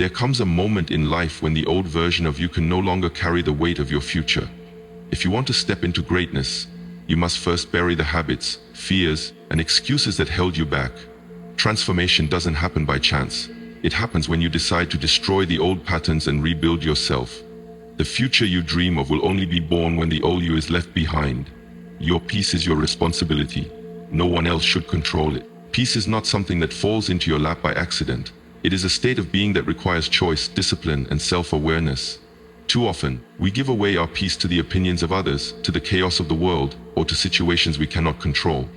There comes a moment in life when the old version of you can no longer carry the weight of your future. If you want to step into greatness, you must first bury the habits, fears, and excuses that held you back. Transformation doesn't happen by chance. It happens when you decide to destroy the old patterns and rebuild yourself. The future you dream of will only be born when the old you is left behind. Your peace is your responsibility. No one else should control it. Peace is not something that falls into your lap by accident. It is a state of being that requires choice, discipline, and self-awareness. Too often, we give away our peace to the opinions of others, to the chaos of the world, or to situations we cannot control.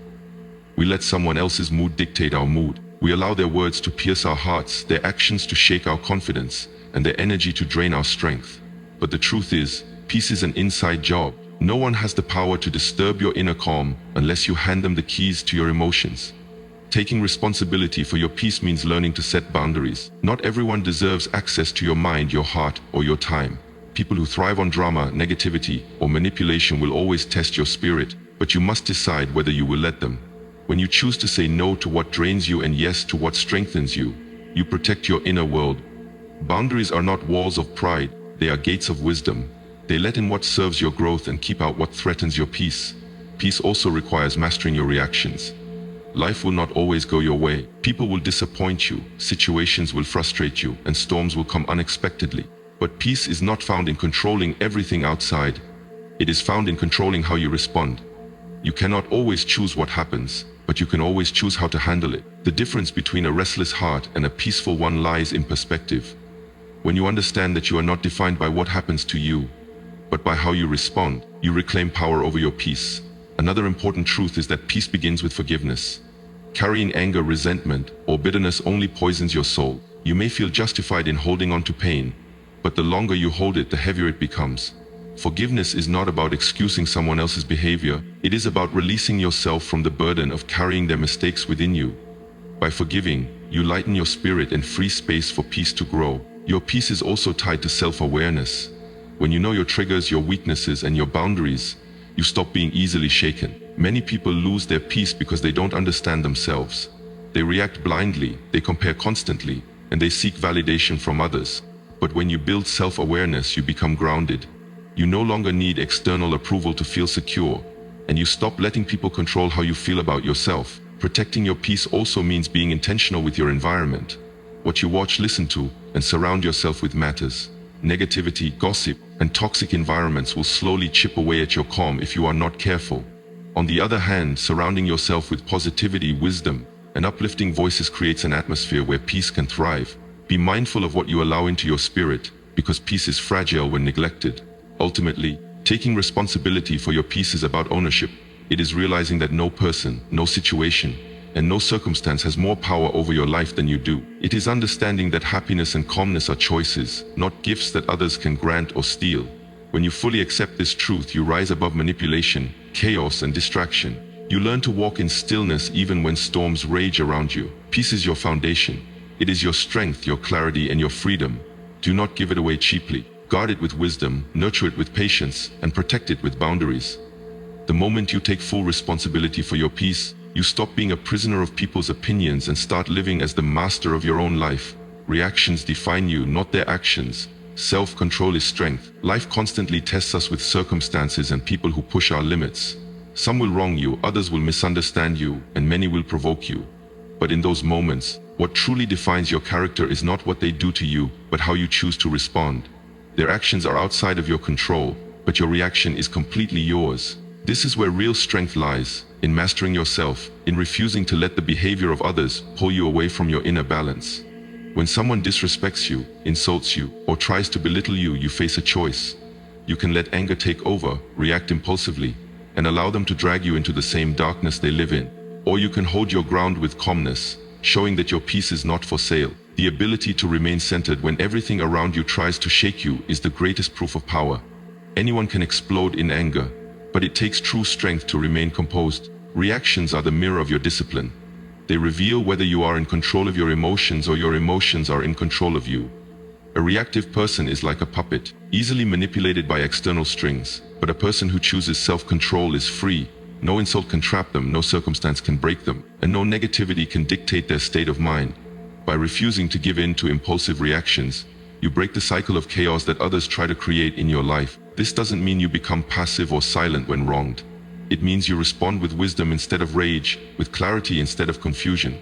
We let someone else's mood dictate our mood. We allow their words to pierce our hearts, their actions to shake our confidence, and their energy to drain our strength. But the truth is, peace is an inside job. No one has the power to disturb your inner calm unless you hand them the keys to your emotions. Taking responsibility for your peace means learning to set boundaries. Not everyone deserves access to your mind, your heart, or your time. People who thrive on drama, negativity, or manipulation will always test your spirit, but you must decide whether you will let them. When you choose to say no to what drains you and yes to what strengthens you, you protect your inner world. Boundaries are not walls of pride, they are gates of wisdom. They let in what serves your growth and keep out what threatens your peace. Peace also requires mastering your reactions. Life will not always go your way. People will disappoint you, situations will frustrate you, and storms will come unexpectedly. But peace is not found in controlling everything outside. It is found in controlling how you respond. You cannot always choose what happens, but you can always choose how to handle it. The difference between a restless heart and a peaceful one lies in perspective. When you understand that you are not defined by what happens to you, but by how you respond, you reclaim power over your peace. Another important truth is that peace begins with forgiveness. Carrying anger, resentment, or bitterness only poisons your soul. You may feel justified in holding on to pain, but the longer you hold it, the heavier it becomes. Forgiveness is not about excusing someone else's behavior. It is about releasing yourself from the burden of carrying their mistakes within you. By forgiving, you lighten your spirit and free space for peace to grow. Your peace is also tied to self-awareness. When you know your triggers, your weaknesses, and your boundaries, you stop being easily shaken. Many people lose their peace because they don't understand themselves. They react blindly, they compare constantly, and they seek validation from others. But when you build self-awareness, you become grounded. You no longer need external approval to feel secure, and you stop letting people control how you feel about yourself. Protecting your peace also means being intentional with your environment. What you watch, listen to, and surround yourself with matters. Negativity, gossip, and toxic environments will slowly chip away at your calm if you are not careful. On the other hand, surrounding yourself with positivity, wisdom, and uplifting voices creates an atmosphere where peace can thrive. Be mindful of what you allow into your spirit, because peace is fragile when neglected. Ultimately, taking responsibility for your peace is about ownership. It is realizing that no person, no situation, and no circumstance has more power over your life than you do. It is understanding that happiness and calmness are choices, not gifts that others can grant or steal. When you fully accept this truth, you rise above manipulation, chaos, and distraction. You learn to walk in stillness even when storms rage around you. Peace is your foundation. It is your strength, your clarity, and your freedom. Do not give it away cheaply. Guard it with wisdom, nurture it with patience, and protect it with boundaries. The moment you take full responsibility for your peace, you stop being a prisoner of people's opinions and start living as the master of your own life. Reactions define you, not their actions. Self-control is strength. Life constantly tests us with circumstances and people who push our limits. Some will wrong you, others will misunderstand you, and many will provoke you. But in those moments, what truly defines your character is not what they do to you, but how you choose to respond. Their actions are outside of your control, but your reaction is completely yours. This is where real strength lies, in mastering yourself, in refusing to let the behavior of others pull you away from your inner balance. When someone disrespects you, insults you, or tries to belittle you, you face a choice. You can let anger take over, react impulsively, and allow them to drag you into the same darkness they live in. Or you can hold your ground with calmness, showing that your peace is not for sale. The ability to remain centered when everything around you tries to shake you is the greatest proof of power. Anyone can explode in anger, but it takes true strength to remain composed. Reactions are the mirror of your discipline. They reveal whether you are in control of your emotions or your emotions are in control of you. A reactive person is like a puppet, easily manipulated by external strings, but a person who chooses self-control is free. No insult can trap them, no circumstance can break them, and no negativity can dictate their state of mind. By refusing to give in to impulsive reactions, you break the cycle of chaos that others try to create in your life. This doesn't mean you become passive or silent when wronged. It means you respond with wisdom instead of rage, with clarity instead of confusion.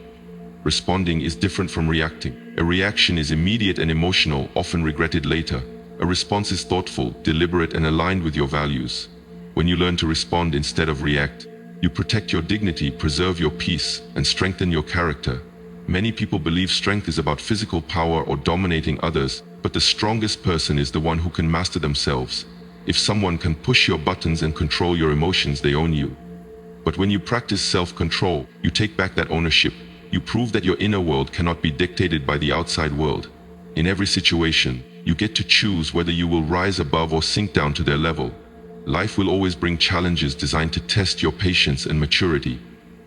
Responding is different from reacting. A reaction is immediate and emotional, often regretted later. A response is thoughtful, deliberate, and aligned with your values. When you learn to respond instead of react, you protect your dignity, preserve your peace, and strengthen your character. Many people believe strength is about physical power or dominating others, but the strongest person is the one who can master themselves. If someone can push your buttons and control your emotions, they own you. But when you practice self-control, you take back that ownership. You prove that your inner world cannot be dictated by the outside world. In every situation, you get to choose whether you will rise above or sink down to their level. Life will always bring challenges designed to test your patience and maturity.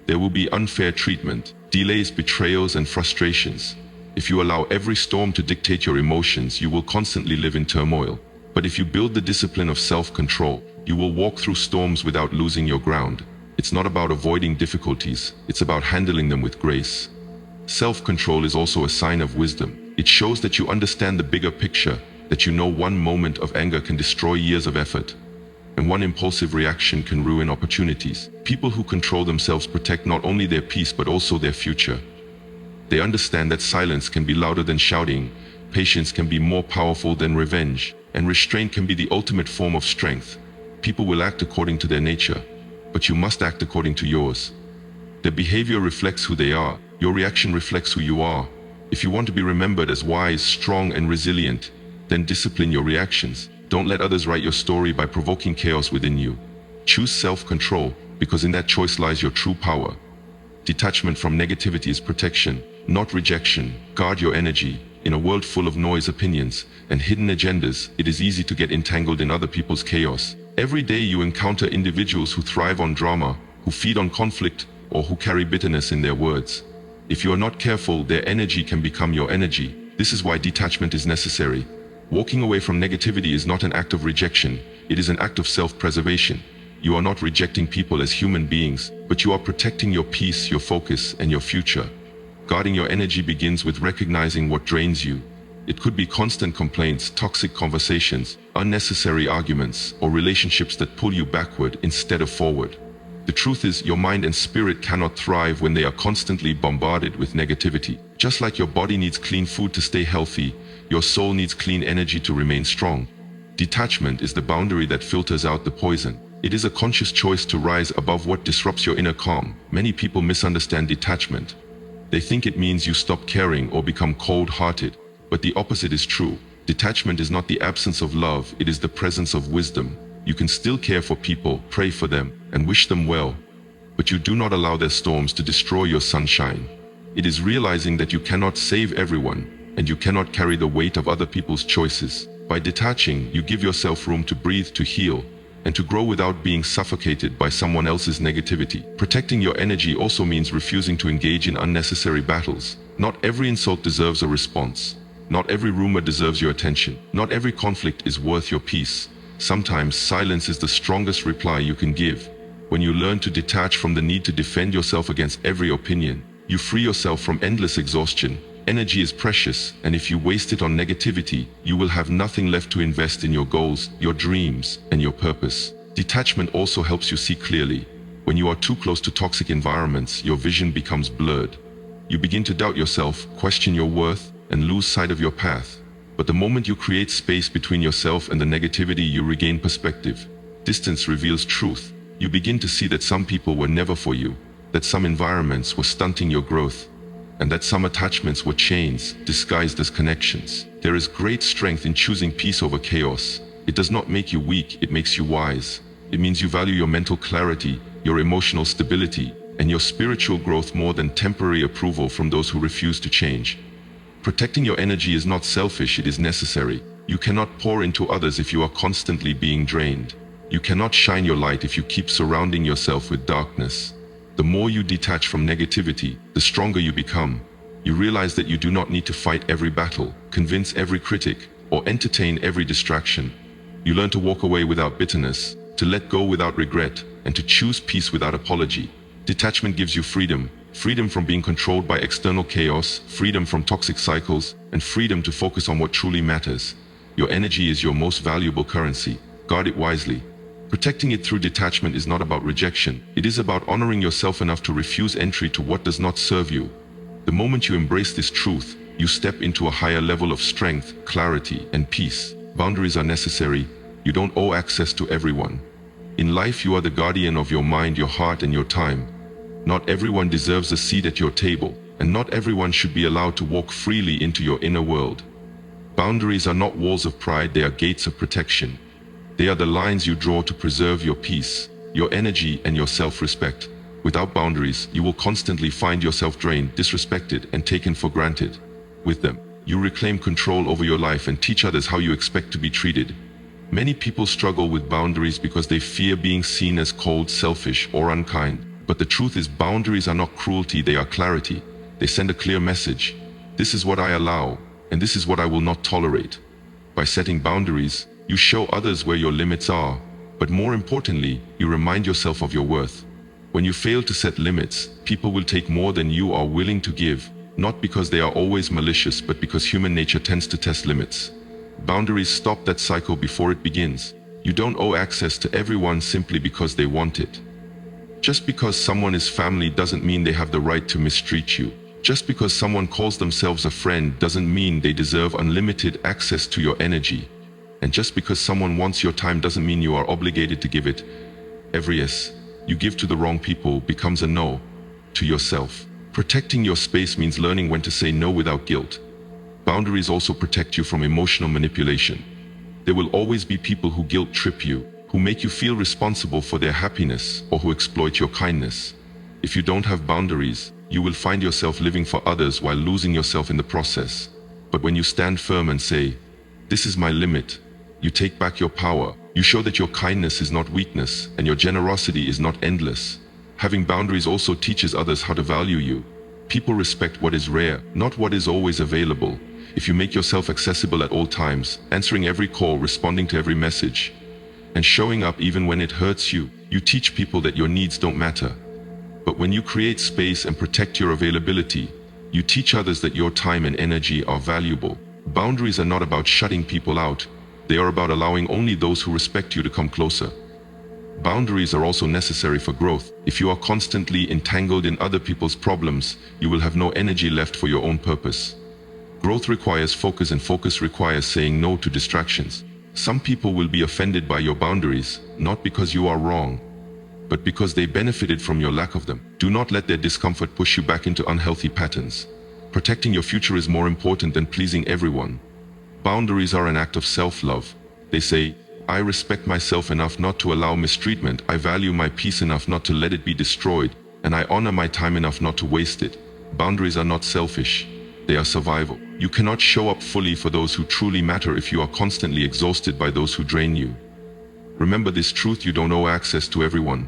There will be unfair treatment, delays, betrayals, and frustrations. If you allow every storm to dictate your emotions, you will constantly live in turmoil. But if you build the discipline of self-control, you will walk through storms without losing your ground. It's not about avoiding difficulties, it's about handling them with grace. Self-control is also a sign of wisdom. It shows that you understand the bigger picture, that you know one moment of anger can destroy years of effort, and one impulsive reaction can ruin opportunities. People who control themselves protect not only their peace but also their future. They understand that silence can be louder than shouting, patience can be more powerful than revenge, and restraint can be the ultimate form of strength. People will act according to their nature, but you must act according to yours. Their behavior reflects who they are. Your reaction reflects who you are. If you want to be remembered as wise, strong, and resilient, then discipline your reactions. Don't let others write your story by provoking chaos within you. Choose self-control, because in that choice lies your true power. Detachment from negativity is protection, not rejection. Guard your energy. In a world full of noise, opinions, and hidden agendas, it is easy to get entangled in other people's chaos. Every day you encounter individuals who thrive on drama, who feed on conflict, or who carry bitterness in their words. If you are not careful, their energy can become your energy. This is why detachment is necessary. Walking away from negativity is not an act of rejection, it is an act of self-preservation. You are not rejecting people as human beings, but you are protecting your peace, your focus, and your future. Guarding your energy begins with recognizing what drains you. It could be constant complaints, toxic conversations, unnecessary arguments, or relationships that pull you backward instead of forward. The truth is, your mind and spirit cannot thrive when they are constantly bombarded with negativity. Just like your body needs clean food to stay healthy, your soul needs clean energy to remain strong. Detachment is the boundary that filters out the poison. It is a conscious choice to rise above what disrupts your inner calm. Many people misunderstand detachment. They think it means you stop caring or become cold-hearted, but the opposite is true. Detachment is not the absence of love, it is the presence of wisdom. You can still care for people, pray for them, and wish them well, but you do not allow their storms to destroy your sunshine. It is realizing that you cannot save everyone, and you cannot carry the weight of other people's choices. By detaching, you give yourself room to breathe, to heal, and to grow without being suffocated by someone else's negativity. Protecting your energy also means refusing to engage in unnecessary battles. Not every insult deserves a response. Not every rumor deserves your attention. Not every conflict is worth your peace. Sometimes silence is the strongest reply you can give. When you learn to detach from the need to defend yourself against every opinion, you free yourself from endless exhaustion. Energy is precious, and if you waste it on negativity, you will have nothing left to invest in your goals, your dreams, and your purpose. Detachment also helps you see clearly. When you are too close to toxic environments, your vision becomes blurred. You begin to doubt yourself, question your worth, and lose sight of your path. But the moment you create space between yourself and the negativity, you regain perspective. Distance reveals truth. You begin to see that some people were never for you, that some environments were stunting your growth, and that some attachments were chains disguised as connections. There is great strength in choosing peace over chaos. It does not make you weak, it makes you wise. It means you value your mental clarity, your emotional stability, and your spiritual growth more than temporary approval from those who refuse to change. Protecting your energy is not selfish, it is necessary. You cannot pour into others if you are constantly being drained. You cannot shine your light if you keep surrounding yourself with darkness. The more you detach from negativity, the stronger you become. You realize that you do not need to fight every battle, convince every critic, or entertain every distraction. You learn to walk away without bitterness, to let go without regret, and to choose peace without apology. Detachment gives you freedom, freedom from being controlled by external chaos, freedom from toxic cycles, and freedom to focus on what truly matters. Your energy is your most valuable currency. Guard it wisely. Protecting it through detachment is not about rejection. It is about honoring yourself enough to refuse entry to what does not serve you. The moment you embrace this truth, you step into a higher level of strength, clarity, and peace. Boundaries are necessary. You don't owe access to everyone. In life, you are the guardian of your mind, your heart, and your time. Not everyone deserves a seat at your table, and not everyone should be allowed to walk freely into your inner world. Boundaries are not walls of pride, they are gates of protection. They are the lines you draw to preserve your peace, your energy, and your self-respect. Without boundaries, you will constantly find yourself drained, disrespected, and taken for granted. With them, you reclaim control over your life and teach others how you expect to be treated. Many people struggle with boundaries because they fear being seen as cold, selfish, or unkind. But the truth is, boundaries are not cruelty, they are clarity. They send a clear message. This is what I allow, and this is what I will not tolerate. By setting boundaries, you show others where your limits are, but more importantly, you remind yourself of your worth. When you fail to set limits, people will take more than you are willing to give, not because they are always malicious, but because human nature tends to test limits. Boundaries stop that cycle before it begins. You don't owe access to everyone simply because they want it. Just because someone is family doesn't mean they have the right to mistreat you. Just because someone calls themselves a friend doesn't mean they deserve unlimited access to your energy. And just because someone wants your time doesn't mean you are obligated to give it. Every yes you give to the wrong people becomes a no to yourself. Protecting your space means learning when to say no without guilt. Boundaries also protect you from emotional manipulation. There will always be people who guilt trip you, who make you feel responsible for their happiness, or who exploit your kindness. If you don't have boundaries, you will find yourself living for others while losing yourself in the process. But when you stand firm and say, "This is my limit," you take back your power. You show that your kindness is not weakness, and your generosity is not endless. Having boundaries also teaches others how to value you. People respect what is rare, not what is always available. If you make yourself accessible at all times, answering every call, responding to every message, and showing up even when it hurts you, you teach people that your needs don't matter. But when you create space and protect your availability, you teach others that your time and energy are valuable. Boundaries are not about shutting people out. They are about allowing only those who respect you to come closer. Boundaries are also necessary for growth. If you are constantly entangled in other people's problems, you will have no energy left for your own purpose. Growth requires focus, and focus requires saying no to distractions. Some people will be offended by your boundaries, not because you are wrong, but because they benefited from your lack of them. Do not let their discomfort push you back into unhealthy patterns. Protecting your future is more important than pleasing everyone. Boundaries are an act of self-love. They say, "I respect myself enough not to allow mistreatment. I value my peace enough not to let it be destroyed. And I honor my time enough not to waste it." Boundaries are not selfish. They are survival. You cannot show up fully for those who truly matter if you are constantly exhausted by those who drain you. Remember this truth: you don't owe access to everyone.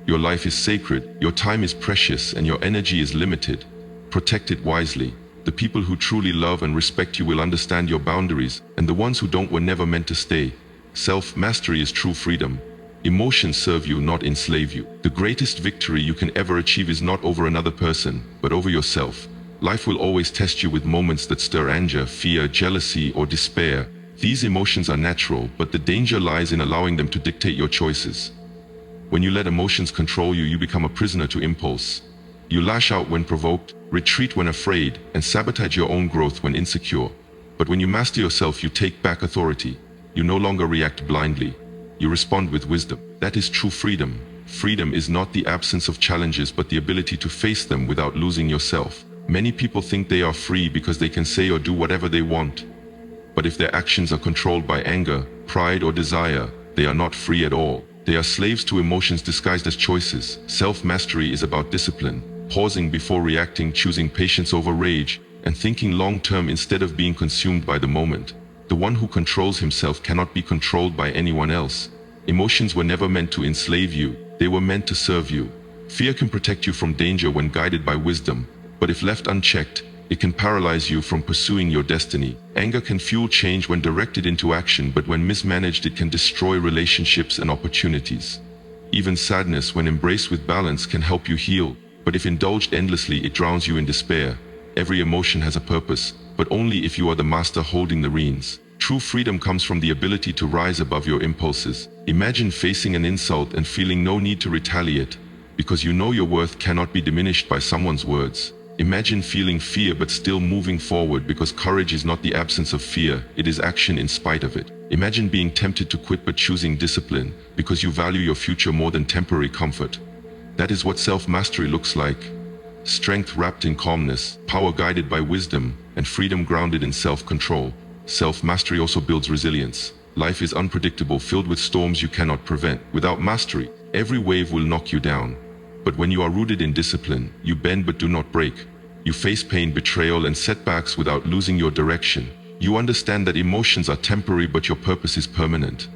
Your life is sacred, your time is precious, and your energy is limited. Protect it wisely. The people who truly love and respect you will understand your boundaries, and the ones who don't were never meant to stay. Self-mastery is true freedom. Emotions serve you, not enslave you. The greatest victory you can ever achieve is not over another person, but over yourself. Life will always test you with moments that stir anger, fear, jealousy, or despair. These emotions are natural, but the danger lies in allowing them to dictate your choices. When you let emotions control you, you become a prisoner to impulse. You lash out when provoked, retreat when afraid, and sabotage your own growth when insecure. But when you master yourself, you take back authority. You no longer react blindly. You respond with wisdom. That is true freedom. Freedom is not the absence of challenges, but the ability to face them without losing yourself. Many people think they are free because they can say or do whatever they want. But if their actions are controlled by anger, pride, or desire, they are not free at all. They are slaves to emotions disguised as choices. Self-mastery is about discipline, pausing before reacting, choosing patience over rage, and thinking long-term instead of being consumed by the moment. The one who controls himself cannot be controlled by anyone else. Emotions were never meant to enslave you. They were meant to serve you. Fear can protect you from danger when guided by wisdom, but if left unchecked, it can paralyze you from pursuing your destiny. Anger can fuel change when directed into action, but when mismanaged, it can destroy relationships and opportunities. Even sadness, when embraced with balance, can help you heal, But if indulged endlessly, it drowns you in despair. Every emotion has a purpose, but only if you are the master holding the reins. True freedom comes from the ability to rise above your impulses. Imagine facing an insult and feeling no need to retaliate, because you know your worth cannot be diminished by someone's words. Imagine feeling fear but still moving forward, because courage is not the absence of fear, it is action in spite of it. Imagine being tempted to quit but choosing discipline, because you value your future more than temporary comfort. That is what self-mastery looks like. Strength wrapped in calmness, power guided by wisdom, and freedom grounded in self-control. Self-mastery also builds resilience. Life is unpredictable, filled with storms you cannot prevent. Without mastery, every wave will knock you down. But when you are rooted in discipline, you bend but do not break. You face pain, betrayal, and setbacks without losing your direction. You understand that emotions are temporary but your purpose is permanent.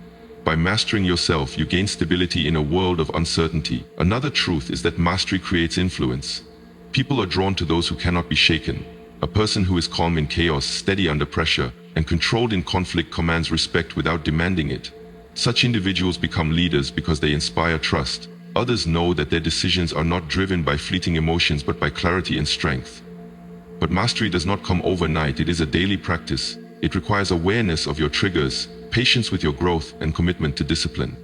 By mastering yourself, you gain stability in a world of uncertainty. Another truth is that mastery creates influence. People are drawn to those who cannot be shaken. A person who is calm in chaos, steady under pressure, and controlled in conflict commands respect without demanding it. Such individuals become leaders because they inspire trust. Others know that their decisions are not driven by fleeting emotions but by clarity and strength. But mastery does not come overnight, it is a daily practice. It requires awareness of your triggers, patience with your growth, and commitment to discipline.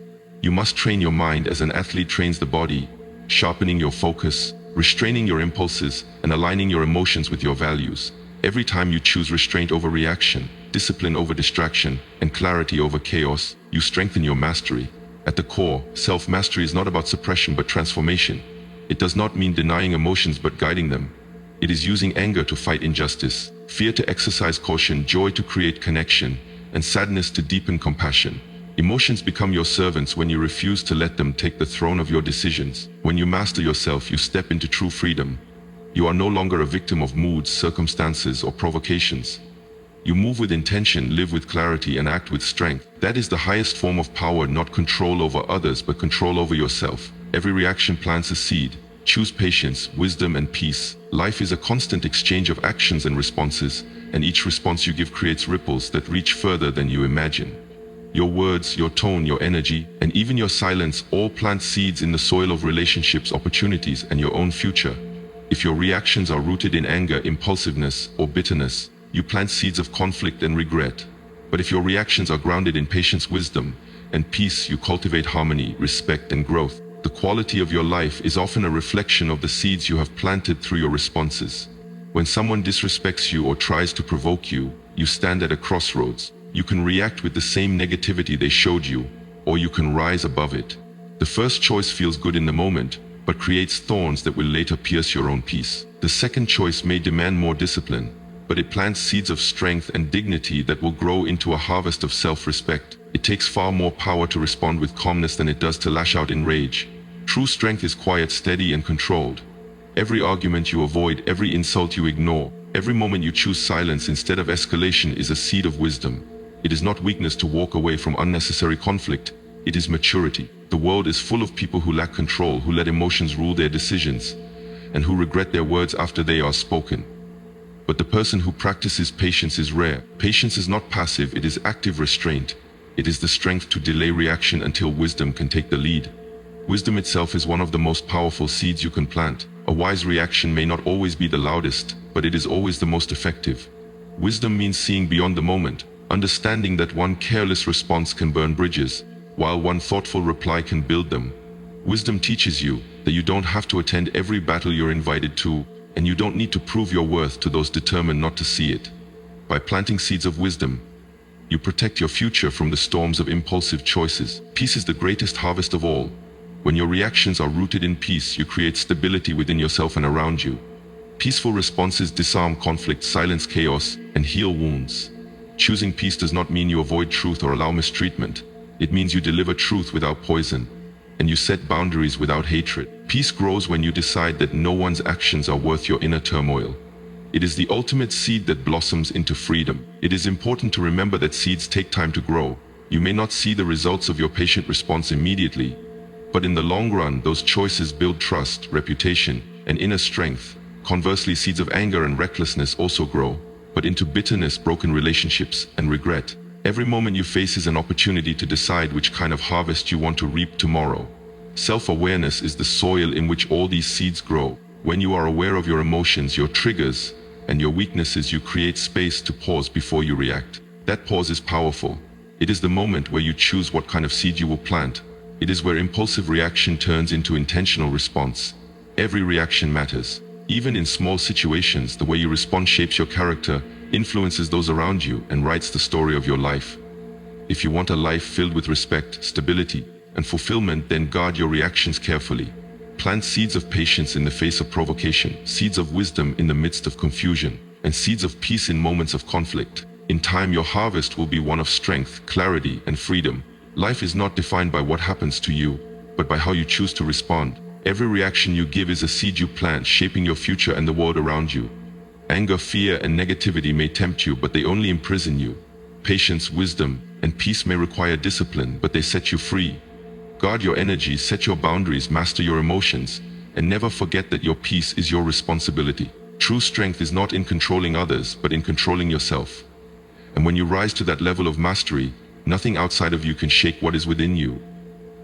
You must train your mind as an athlete trains the body, sharpening your focus, restraining your impulses, and aligning your emotions with your values. Every time you choose restraint over reaction, discipline over distraction, and clarity over chaos, you strengthen your mastery. At the core, self-mastery is not about suppression but transformation. It does not mean denying emotions but guiding them. It is using anger to fight injustice, fear to exercise caution, joy to create connection, and sadness to deepen compassion. Emotions become your servants when you refuse to let them take the throne of your decisions. When you master yourself, you step into true freedom. You are no longer a victim of moods, circumstances, or provocations. You move with intention, live with clarity, and act with strength. That is the highest form of power, not control over others, but control over yourself. Every reaction plants a seed. Choose patience, wisdom, and peace. Life is a constant exchange of actions and responses, and each response you give creates ripples that reach further than you imagine. Your words, your tone, your energy, and even your silence all plant seeds in the soil of relationships, opportunities, and your own future. If your reactions are rooted in anger, impulsiveness, or bitterness, you plant seeds of conflict and regret. But if your reactions are grounded in patience, wisdom, and peace, you cultivate harmony, respect, and growth. The quality of your life is often a reflection of the seeds you have planted through your responses. When someone disrespects you or tries to provoke you, you stand at a crossroads. You can react with the same negativity they showed you, or you can rise above it. The first choice feels good in the moment, but creates thorns that will later pierce your own peace. The second choice may demand more discipline, but it plants seeds of strength and dignity that will grow into a harvest of self-respect. It takes far more power to respond with calmness than it does to lash out in rage. True strength is quiet, steady, and controlled. Every argument you avoid, every insult you ignore, every moment you choose silence instead of escalation is a seed of wisdom. It is not weakness to walk away from unnecessary conflict. It is maturity. The world is full of people who lack control, who let emotions rule their decisions, and who regret their words after they are spoken. But the person who practices patience is rare. Patience is not passive, it is active restraint. It is the strength to delay reaction until wisdom can take the lead. Wisdom itself is one of the most powerful seeds you can plant. A wise reaction may not always be the loudest, but it is always the most effective. Wisdom means seeing beyond the moment, understanding that one careless response can burn bridges, while one thoughtful reply can build them. Wisdom teaches you that you don't have to attend every battle you're invited to, and you don't need to prove your worth to those determined not to see it. By planting seeds of wisdom, you protect your future from the storms of impulsive choices. Peace is the greatest harvest of all. When your reactions are rooted in peace, you create stability within yourself and around you. Peaceful responses disarm conflict, silence chaos, and heal wounds. Choosing peace does not mean you avoid truth or allow mistreatment. It means you deliver truth without poison, and you set boundaries without hatred. Peace grows when you decide that no one's actions are worth your inner turmoil. It is the ultimate seed that blossoms into freedom. It is important to remember that seeds take time to grow. You may not see the results of your patient response immediately, but in the long run, those choices build trust, reputation, and inner strength. Conversely, seeds of anger and recklessness also grow, but into bitterness, broken relationships, and regret. Every moment you face is an opportunity to decide which kind of harvest you want to reap tomorrow. Self-awareness is the soil in which all these seeds grow. When you are aware of your emotions, your triggers, and your weaknesses, you create space to pause before you react. That pause is powerful. It is the moment where you choose what kind of seed you will plant. It is where impulsive reaction turns into intentional response. Every reaction matters. Even in small situations, the way you respond shapes your character, influences those around you, and writes the story of your life. If you want a life filled with respect, stability, and fulfillment, then guard your reactions carefully. Plant seeds of patience in the face of provocation, seeds of wisdom in the midst of confusion, and seeds of peace in moments of conflict. In time, your harvest will be one of strength, clarity, and freedom. Life is not defined by what happens to you, but by how you choose to respond. Every reaction you give is a seed you plant, shaping your future and the world around you. Anger, fear, and negativity may tempt you, but they only imprison you. Patience, wisdom, and peace may require discipline, but they set you free. Guard your energy, set your boundaries, master your emotions, and never forget that your peace is your responsibility. True strength is not in controlling others, but in controlling yourself. And when you rise to that level of mastery, nothing outside of you can shake what is within you.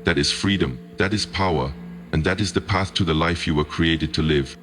That is freedom, that is power, and that is the path to the life you were created to live.